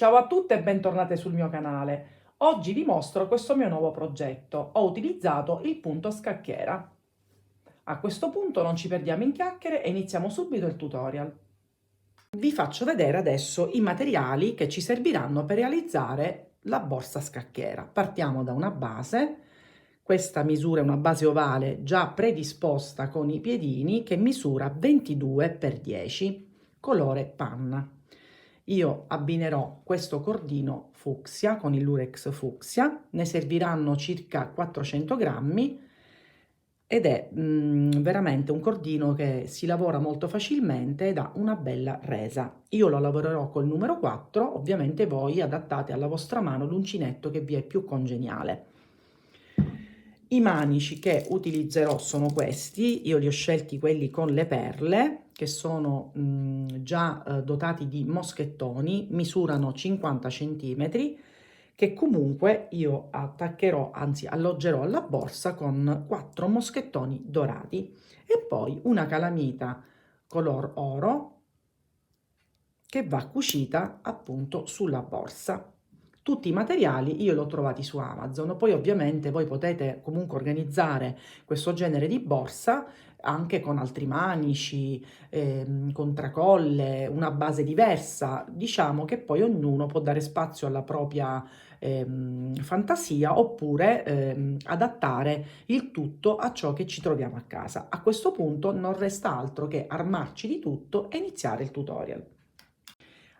Ciao a tutte e bentornate sul mio canale. Oggi vi mostro questo mio nuovo progetto. Ho utilizzato il punto scacchiera. A questo punto non ci perdiamo in chiacchiere e iniziamo subito il tutorial. Vi faccio vedere adesso i materiali che ci serviranno per realizzare la borsa scacchiera. Partiamo da una base. Questa misura è una base ovale già predisposta con i piedini che misura 22 x 10, colore panna. Io abbinerò questo cordino fucsia con il lurex fucsia, ne serviranno circa 400 grammi ed è veramente un cordino che si lavora molto facilmente ed ha una bella resa. Io lo lavorerò col numero 4, ovviamente voi adattate alla vostra mano l'uncinetto che vi è più congeniale. I manici che utilizzerò sono questi, io li ho scelti quelli con le perle, che sono già dotati di moschettoni, misurano 50 cm, che comunque io attaccherò, anzi alloggerò alla borsa con 4 moschettoni dorati e poi una calamita color oro che va cucita appunto sulla borsa. Tutti i materiali io li ho trovati su Amazon, poi ovviamente voi potete comunque organizzare questo genere di borsa anche con altri manici, con tracolle, una base diversa. Diciamo che poi ognuno può dare spazio alla propria fantasia oppure adattare il tutto a ciò che ci troviamo a casa. A questo punto non resta altro che armarci di tutto e iniziare il tutorial.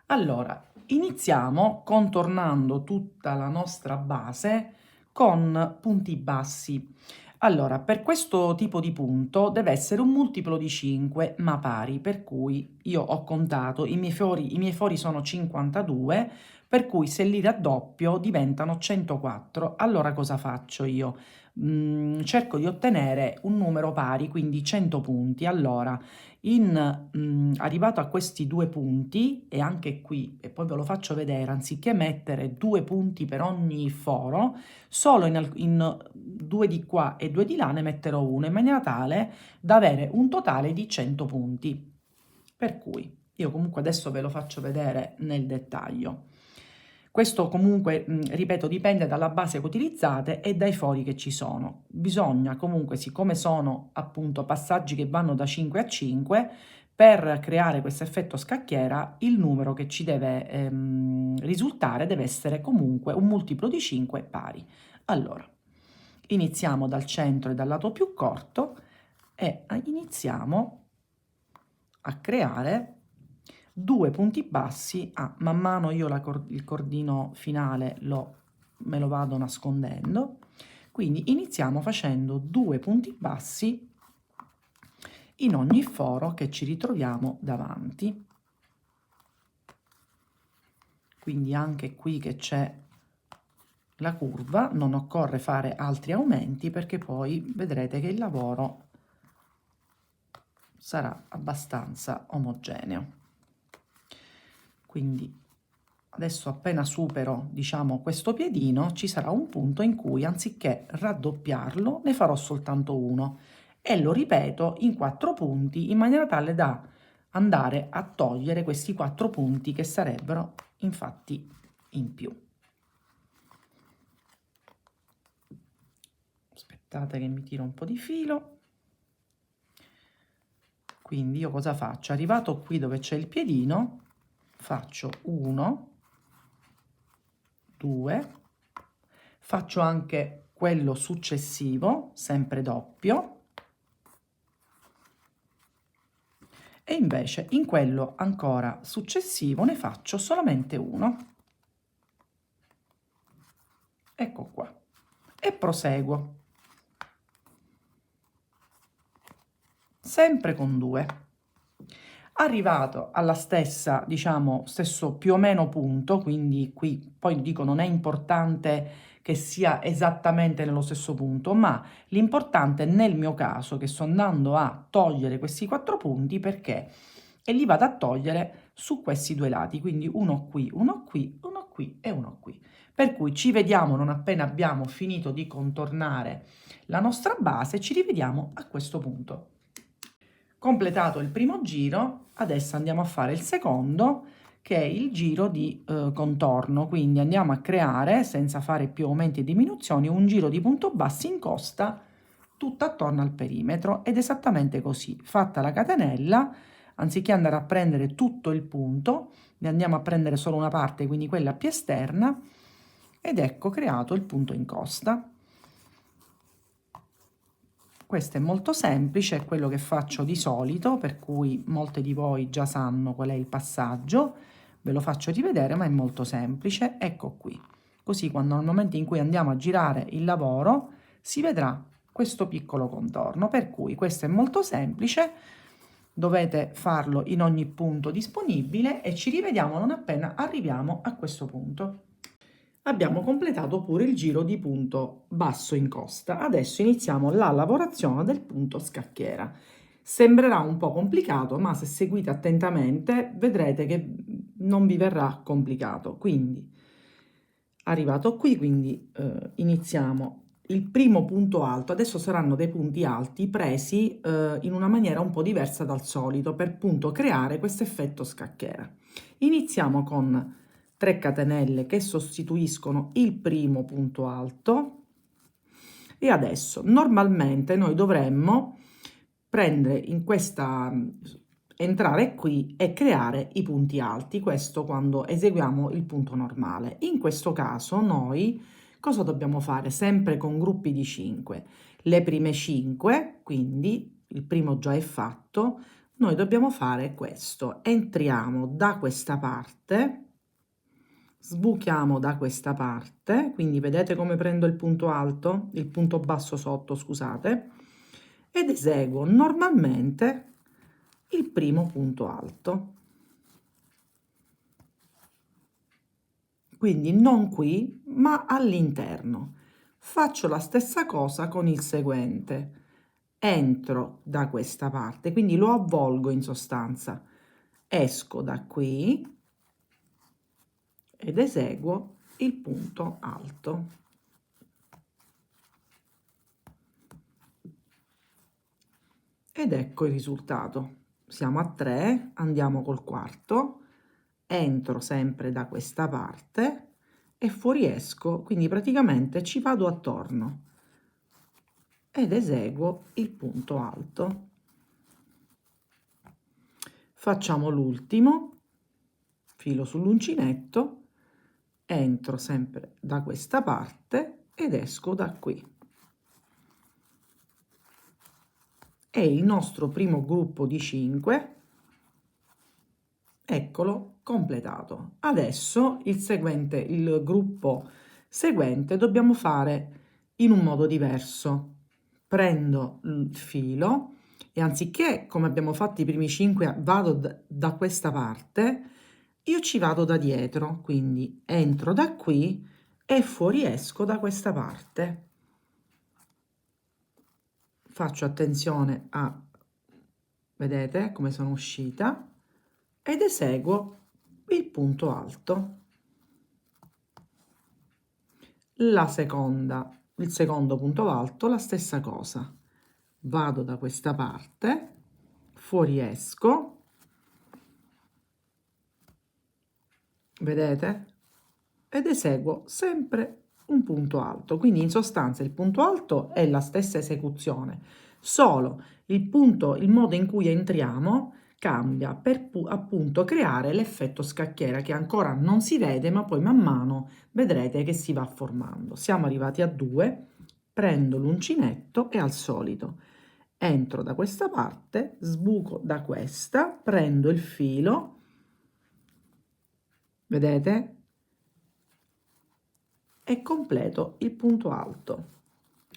Allora, iniziamo contornando tutta la nostra base con punti bassi. Allora, per questo tipo di punto deve essere un multiplo di 5 ma pari, per cui io ho contato, i miei fori sono 52, per cui se li raddoppio diventano 104. Allora cosa faccio io? Cerco di ottenere un numero pari, quindi 100 punti. Allora, arrivato a questi due punti, e anche qui, e poi ve lo faccio vedere, anziché mettere 2 punti per ogni foro, solo in 2 di qua e 2 di là ne metterò uno, in maniera tale da avere un totale di 100 punti. Per cui io comunque adesso ve lo faccio vedere nel dettaglio. Questo comunque, ripeto, dipende dalla base che utilizzate e dai fori che ci sono. Bisogna comunque, siccome sono appunto passaggi che vanno da 5 a 5, per creare questo effetto scacchiera, il numero che ci deve risultare deve essere comunque un multiplo di 5 pari. Allora, iniziamo dal centro e dal lato più corto e iniziamo a creare 2 punti bassi. Man mano io il cordino finale me lo vado nascondendo, quindi iniziamo facendo 2 punti bassi in ogni foro che ci ritroviamo davanti. Quindi anche qui che c'è la curva non occorre fare altri aumenti perché poi vedrete che il lavoro sarà abbastanza omogeneo. Quindi adesso appena supero, diciamo, questo piedino, ci sarà un punto in cui anziché raddoppiarlo ne farò soltanto uno e lo ripeto in 4 punti in maniera tale da andare a togliere questi 4 punti che sarebbero infatti in più. Aspettate che mi tiro un po' di filo. Quindi io cosa faccio? Arrivato qui dove c'è il piedino, faccio 1, 2, faccio anche quello successivo, sempre doppio, e invece in quello ancora successivo ne faccio solamente uno. Ecco qua. E proseguo. Sempre con 2. Arrivato alla stessa, diciamo, stesso più o meno punto, quindi qui poi dico non è importante che sia esattamente nello stesso punto, ma l'importante nel mio caso che sto andando a togliere questi 4 punti perché e li vado a togliere su questi due lati, quindi uno qui, uno qui, uno qui e uno qui. Per cui ci vediamo non appena abbiamo finito di contornare la nostra base, ci rivediamo a questo punto. Completato il primo giro, adesso andiamo a fare il secondo, che è il giro di contorno. Quindi andiamo a creare, senza fare più aumenti e diminuzioni, un giro di punto basso in costa tutto attorno al perimetro, ed esattamente così. Fatta la catenella, anziché andare a prendere tutto il punto, ne andiamo a prendere solo una parte, quindi quella più esterna, ed ecco creato il punto in costa. Questo è molto semplice, è quello che faccio di solito, per cui molte di voi già sanno qual è il passaggio. Ve lo faccio rivedere, ma è molto semplice. Ecco qui. Così quando nel momento in cui andiamo a girare il lavoro si vedrà questo piccolo contorno. Per cui questo è molto semplice, dovete farlo in ogni punto disponibile e ci rivediamo non appena arriviamo a questo punto. Abbiamo completato pure il giro di punto basso in costa. Adesso iniziamo la lavorazione del punto scacchiera. Sembrerà un po' complicato, ma se seguite attentamente vedrete che non vi verrà complicato. Quindi, arrivato qui, iniziamo il primo punto alto. Adesso saranno dei punti alti presi in una maniera un po' diversa dal solito, per appunto creare questo effetto scacchiera. Iniziamo con 3 catenelle che sostituiscono il primo punto alto, e adesso normalmente noi dovremmo prendere in questa, entrare qui e creare i punti alti, questo quando eseguiamo il punto normale. In questo caso noi cosa dobbiamo fare? Sempre con gruppi di 5. Le prime 5, quindi il primo già è fatto, noi dobbiamo fare questo. Entriamo da questa parte, sbuchiamo da questa parte, quindi vedete come prendo il punto alto, il punto basso sotto, scusate, ed eseguo normalmente il primo punto alto. Quindi non qui, ma all'interno. Faccio la stessa cosa con il seguente. Entro da questa parte, quindi lo avvolgo in sostanza. Esco da qui ed eseguo il punto alto. Ed ecco il risultato. Siamo a 3, andiamo col quarto, entro sempre da questa parte e fuoriesco, quindi praticamente ci vado attorno ed eseguo il punto alto. Facciamo l'ultimo, filo sull'uncinetto, entro sempre da questa parte ed esco da qui. E il nostro primo gruppo di 5, eccolo completato. Adesso il gruppo seguente dobbiamo fare in un modo diverso. Prendo il filo e anziché, come abbiamo fatto i primi 5, vado da questa parte, io ci vado da dietro, quindi entro da qui e fuoriesco da questa parte. Faccio attenzione a, vedete come sono uscita, ed eseguo il punto alto. Il secondo punto alto, la stessa cosa. Vado da questa parte, fuoriesco, vedete? Ed eseguo sempre un punto alto. Quindi in sostanza il punto alto è la stessa esecuzione, solo il modo in cui entriamo cambia per appunto creare l'effetto scacchiera, che ancora non si vede, ma poi man mano vedrete che si va formando. Siamo arrivati a 2, prendo l'uncinetto e al solito entro da questa parte, sbuco da questa, prendo il filo, vedete? E completo il punto alto.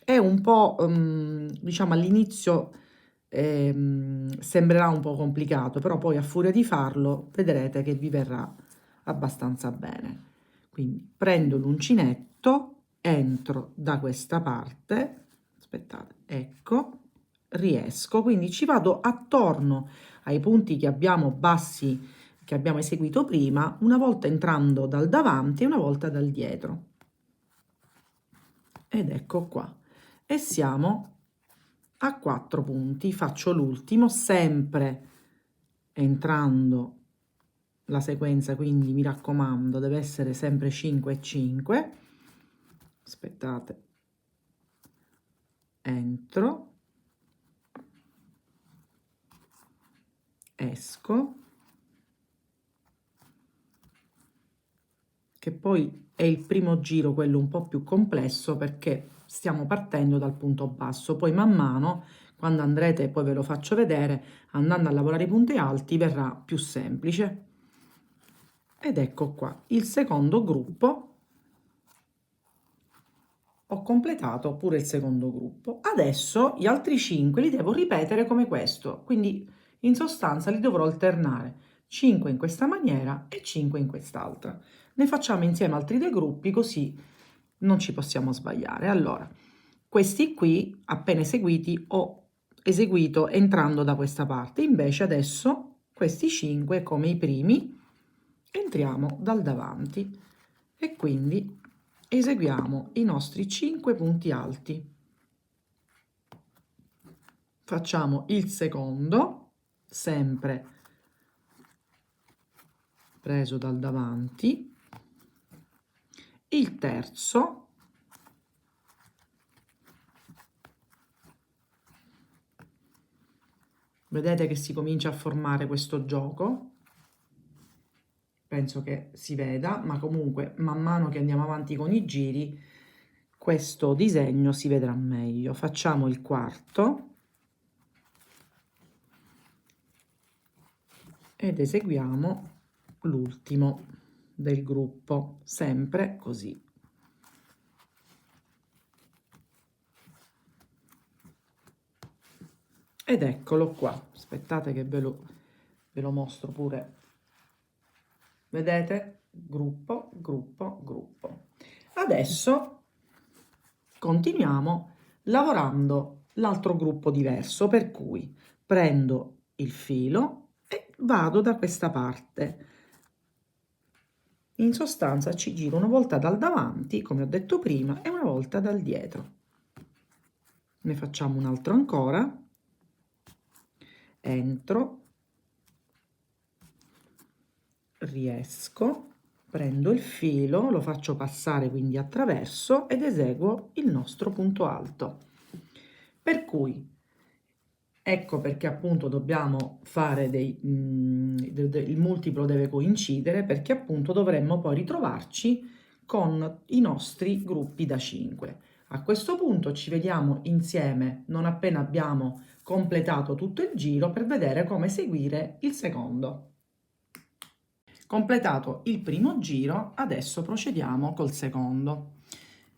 È un po', diciamo all'inizio sembrerà un po' complicato, però poi a furia di farlo vedrete che vi verrà abbastanza bene. Quindi prendo l'uncinetto, entro da questa parte, aspettate, ecco, riesco, quindi ci vado attorno ai punti che abbiamo bassi, che abbiamo eseguito prima, una volta entrando dal davanti e una volta dal dietro. Ed ecco qua. E siamo a 4 punti. Faccio l'ultimo sempre entrando la sequenza, quindi mi raccomando, deve essere sempre 5 e 5. Aspettate, entro, esco, che poi è il primo giro, quello un po' più complesso, perché stiamo partendo dal punto basso, poi man mano, quando andrete, poi ve lo faccio vedere, andando a lavorare i punti alti verrà più semplice. Ed ecco qua il secondo gruppo. Ho completato pure il secondo gruppo. Adesso gli altri 5 li devo ripetere come questo, quindi in sostanza li dovrò alternare 5 in questa maniera e 5 in quest'altra. Ne facciamo insieme altri 2 gruppi, così non ci possiamo sbagliare. Allora, questi qui appena eseguiti ho eseguito entrando da questa parte, invece adesso questi 5 come i primi entriamo dal davanti e quindi eseguiamo i nostri 5 punti alti. Facciamo il secondo, sempre preso dal davanti, il terzo, vedete che si comincia a formare questo gioco? Penso che si veda, ma comunque man mano che andiamo avanti con i giri questo disegno si vedrà meglio. Facciamo il quarto ed eseguiamo l'ultimo del gruppo, sempre così. Ed eccolo qua, aspettate che ve lo mostro pure. Vedete? Gruppo, gruppo, gruppo. Adesso continuiamo lavorando l'altro gruppo diverso, per cui prendo il filo e vado da questa parte. In sostanza ci giro una volta dal davanti, come ho detto prima, e una volta dal dietro. Ne facciamo un altro ancora. Entro, riesco, prendo il filo, lo faccio passare quindi attraverso ed eseguo il nostro punto alto. Per cui ecco perché appunto dobbiamo fare il multiplo deve coincidere, perché appunto dovremmo poi ritrovarci con i nostri gruppi da 5. A questo punto ci vediamo insieme non appena abbiamo completato tutto il giro per vedere come seguire il secondo. Completato il primo giro, adesso procediamo col secondo.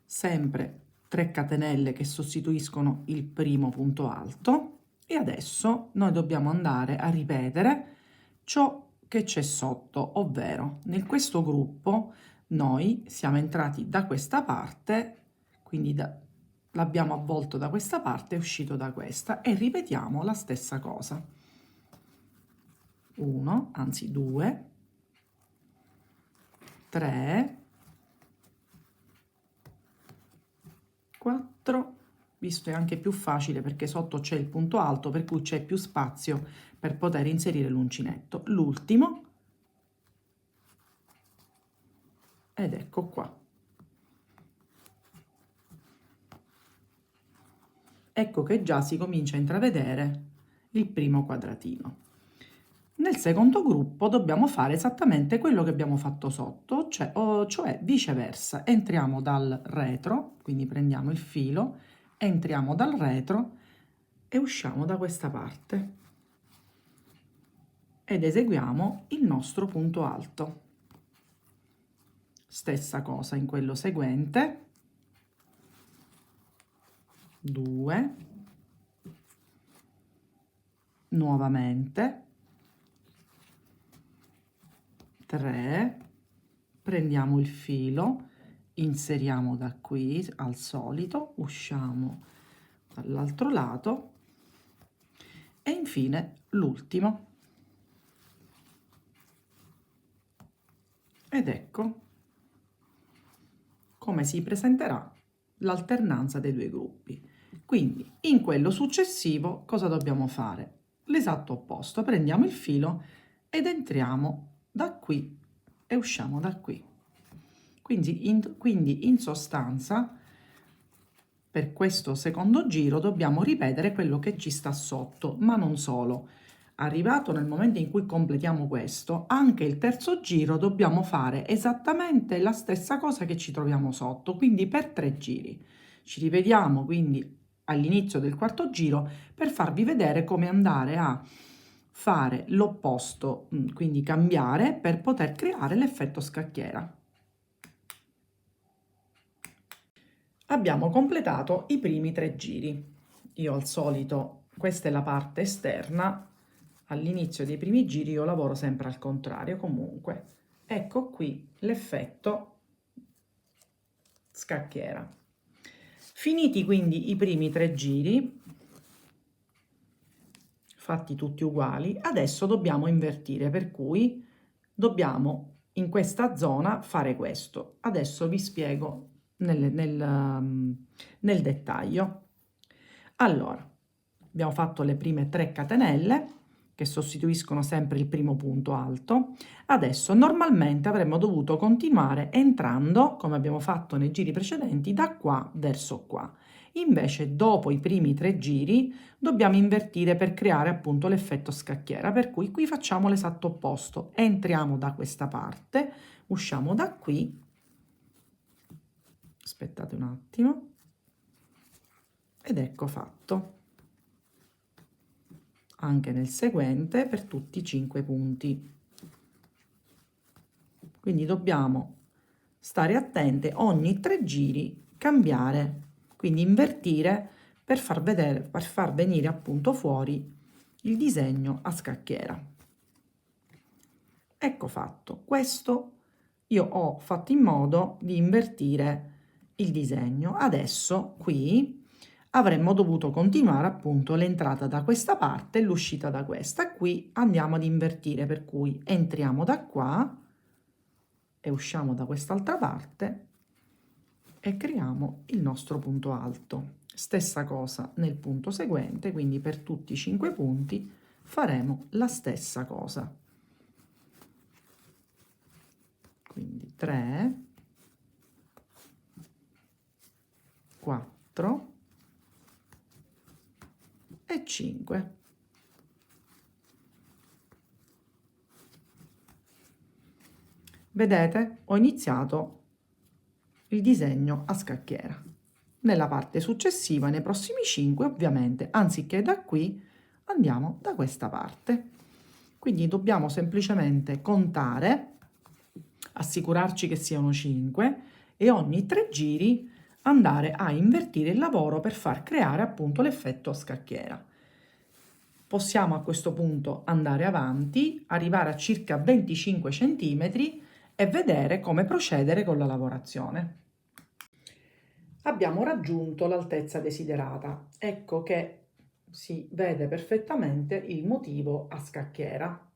Sempre 3 catenelle che sostituiscono il primo punto alto e adesso noi dobbiamo andare a ripetere ciò che c'è sotto, ovvero nel questo gruppo noi siamo entrati da questa parte, quindi l'abbiamo avvolto da questa parte e uscito da questa, e ripetiamo la stessa cosa. 1, anzi 2, 3, 4, visto è anche più facile perché sotto c'è il punto alto, per cui c'è più spazio per poter inserire l'uncinetto. L'ultimo, ed ecco qua. Ecco che già si comincia a intravedere il primo quadratino. Nel secondo gruppo dobbiamo fare esattamente quello che abbiamo fatto sotto, cioè viceversa. Entriamo dal retro, quindi prendiamo il filo, entriamo dal retro e usciamo da questa parte ed eseguiamo il nostro punto alto. Stessa cosa in quello seguente. 2, nuovamente 3, prendiamo il filo, inseriamo da qui al solito, usciamo dall'altro lato e infine l'ultimo. Ed ecco come si presenterà l'alternanza dei due gruppi. Quindi in quello successivo cosa dobbiamo fare? L'esatto opposto, prendiamo il filo ed entriamo da qui e usciamo da qui. Quindi in sostanza per questo secondo giro dobbiamo ripetere quello che ci sta sotto, ma non solo. Arrivato nel momento in cui completiamo questo, anche il terzo giro dobbiamo fare esattamente la stessa cosa che ci troviamo sotto, quindi per 3 giri. Ci rivediamo quindi all'inizio del quarto giro per farvi vedere come andare a fare l'opposto, quindi cambiare per poter creare l'effetto scacchiera. Abbiamo completato i primi 3 giri. Io al solito, questa è la parte esterna, all'inizio dei primi giri io lavoro sempre al contrario. Comunque ecco qui l'effetto scacchiera. Finiti quindi i primi 3 giri, fatti tutti uguali, adesso dobbiamo invertire, per cui dobbiamo in questa zona fare questo. Adesso vi spiego nel dettaglio. Allora, abbiamo fatto le prime 3 catenelle che sostituiscono sempre il primo punto alto. Adesso normalmente avremmo dovuto continuare entrando, come abbiamo fatto nei giri precedenti, da qua verso qua. Invece dopo i primi 3 giri dobbiamo invertire per creare appunto l'effetto scacchiera, per cui qui facciamo l'esatto opposto. Entriamo da questa parte, usciamo da qui, aspettate un attimo, ed ecco fatto. Anche nel seguente per tutti i 5 punti. Quindi dobbiamo stare attente ogni 3 giri, cambiare, quindi invertire per far vedere, per far venire appunto fuori il disegno a scacchiera. Ecco fatto. Questo io ho fatto in modo di invertire il disegno. Adesso qui avremmo dovuto continuare appunto l'entrata da questa parte e l'uscita da questa. Qui andiamo ad invertire, per cui entriamo da qua e usciamo da quest'altra parte e creiamo il nostro punto alto. Stessa cosa nel punto seguente, quindi per tutti i 5 punti faremo la stessa cosa. Quindi 3, 4 e 5. Vedete? Ho iniziato il disegno a scacchiera. Nella parte successiva, nei prossimi 5, ovviamente, anziché da qui, andiamo da questa parte. Quindi dobbiamo semplicemente contare, assicurarci che siano 5 e ogni 3 giri andare a invertire il lavoro per far creare appunto l'effetto scacchiera. Possiamo a questo punto andare avanti, arrivare a circa 25 cm e vedere come procedere con la lavorazione. Abbiamo raggiunto l'altezza desiderata. Ecco che si vede perfettamente il motivo a scacchiera.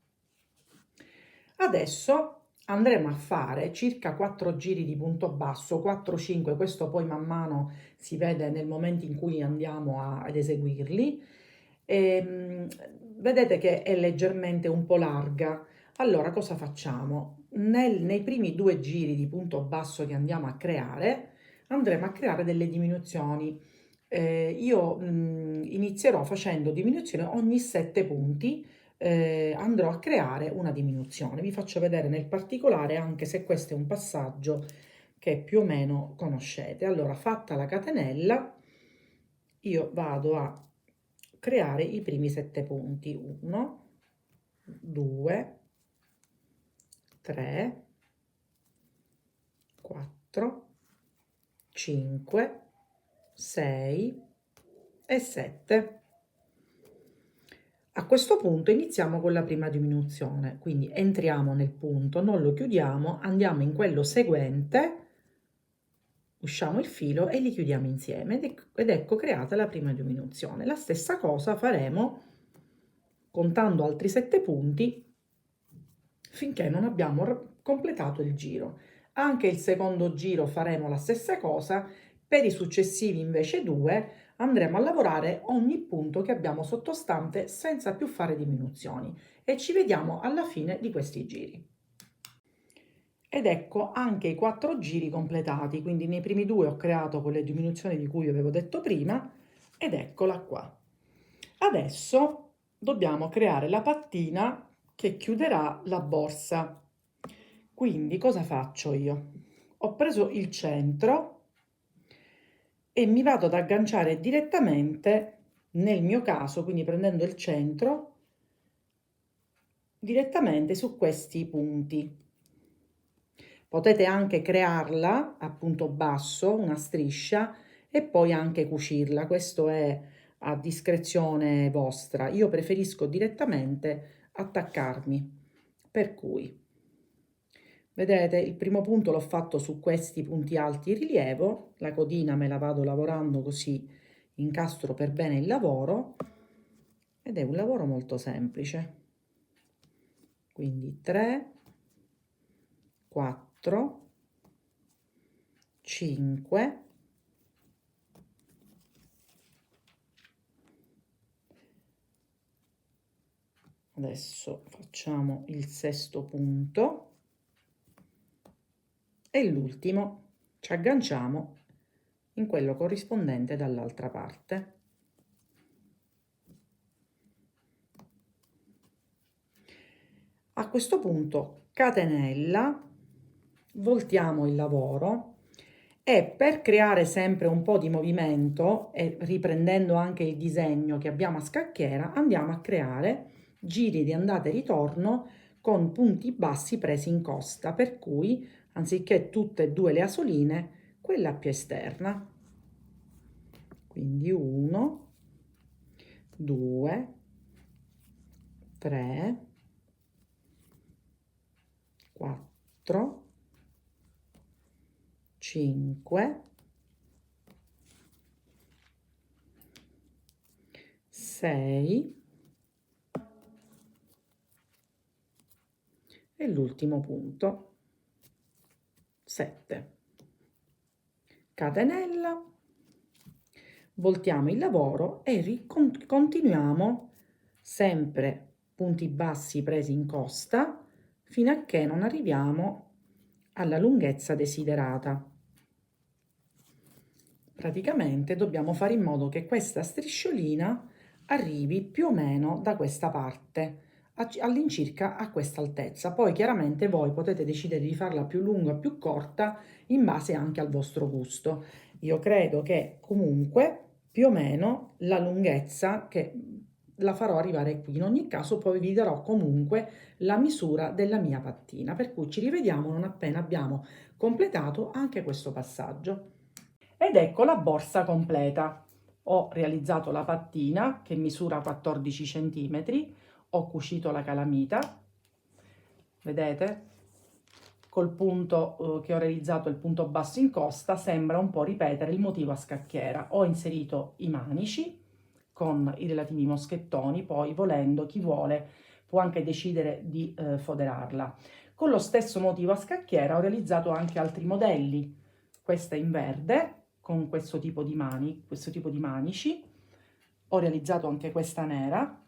Adesso andremo a fare circa 4 giri di punto basso, 4-5, questo poi man mano si vede nel momento in cui andiamo ad eseguirli. Vedete che è leggermente un po' larga. Allora cosa facciamo? Nei primi 2 giri di punto basso che andiamo a creare, andremo a creare delle diminuzioni. Io inizierò facendo diminuzione ogni 7 punti. Andrò a creare una diminuzione. Vi faccio vedere nel particolare, anche se questo è un passaggio che più o meno conoscete. Allora, fatta la catenella, io vado a creare i primi 7 punti. 1, 2, 3, 4, 5, 6 e 7. A questo punto iniziamo con la prima diminuzione, quindi entriamo nel punto, non lo chiudiamo, andiamo in quello seguente, usciamo il filo e li chiudiamo insieme ed ecco creata la prima diminuzione. La stessa cosa faremo contando altri 7 punti finché non abbiamo completato il giro. Anche il secondo giro faremo la stessa cosa, per i successivi invece 2 andremo a lavorare ogni punto che abbiamo sottostante senza più fare diminuzioni e ci vediamo alla fine di questi giri. ed ecco anche i 4 giri completati, quindi nei primi 2 ho creato quelle diminuzioni di cui vi avevo detto prima ed eccola qua. Adesso dobbiamo creare la pattina che chiuderà la borsa. Quindi cosa faccio io? Ho preso il centro e mi vado ad agganciare direttamente, nel mio caso, quindi prendendo il centro, direttamente su questi punti. Potete anche crearla a punto basso, una striscia, e poi anche cucirla. Questo è a discrezione vostra. Io preferisco direttamente attaccarmi. Per cui, vedete, il primo punto l'ho fatto su questi punti alti in rilievo, la codina me la vado lavorando così, incastro per bene il lavoro, ed è un lavoro molto semplice. Quindi 3, 4, 5, adesso facciamo il sesto punto e l'ultimo ci agganciamo in quello corrispondente dall'altra parte. A questo punto catenella, voltiamo il lavoro e per creare sempre un po' di movimento e riprendendo anche il disegno che abbiamo a scacchiera, andiamo a creare giri di andata e ritorno con punti bassi presi in costa, per cui anziché tutte e due le asoline, quella più esterna. Quindi 1, 2, 3, 4, 5, 6 e l'ultimo punto 7. Catenella, voltiamo il lavoro e continuiamo sempre punti bassi presi in costa fino a che non arriviamo alla lunghezza desiderata. Praticamente dobbiamo fare in modo che questa strisciolina arrivi più o meno da questa parte, all'incirca a questa altezza. Poi chiaramente voi potete decidere di farla più lunga o più corta in base anche al vostro gusto. Io credo che comunque più o meno la lunghezza che la farò arrivare qui. In ogni caso poi vi darò comunque la misura della mia pattina, per cui ci rivediamo non appena abbiamo completato anche questo passaggio. Ed ecco la borsa completa. Ho realizzato la pattina che misura 14 cm, ho cucito la calamita, vedete? Col punto che ho realizzato, il punto basso in costa, sembra un po' ripetere il motivo a scacchiera. Ho inserito i manici con i relativi moschettoni, poi volendo chi vuole può anche decidere di foderarla. Con lo stesso motivo a scacchiera ho realizzato anche altri modelli. Questa in verde con questo tipo di manici. Ho realizzato anche questa nera,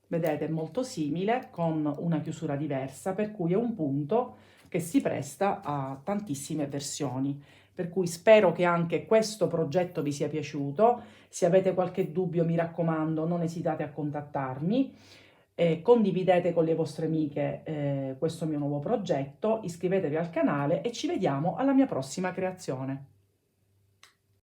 vedete, è molto simile con una chiusura diversa, per cui è un punto che si presta a tantissime versioni. Per cui spero che anche questo progetto vi sia piaciuto. Se avete qualche dubbio, mi raccomando, non esitate a contattarmi. Condividete con le vostre amiche questo mio nuovo progetto, iscrivetevi al canale e ci vediamo alla mia prossima creazione.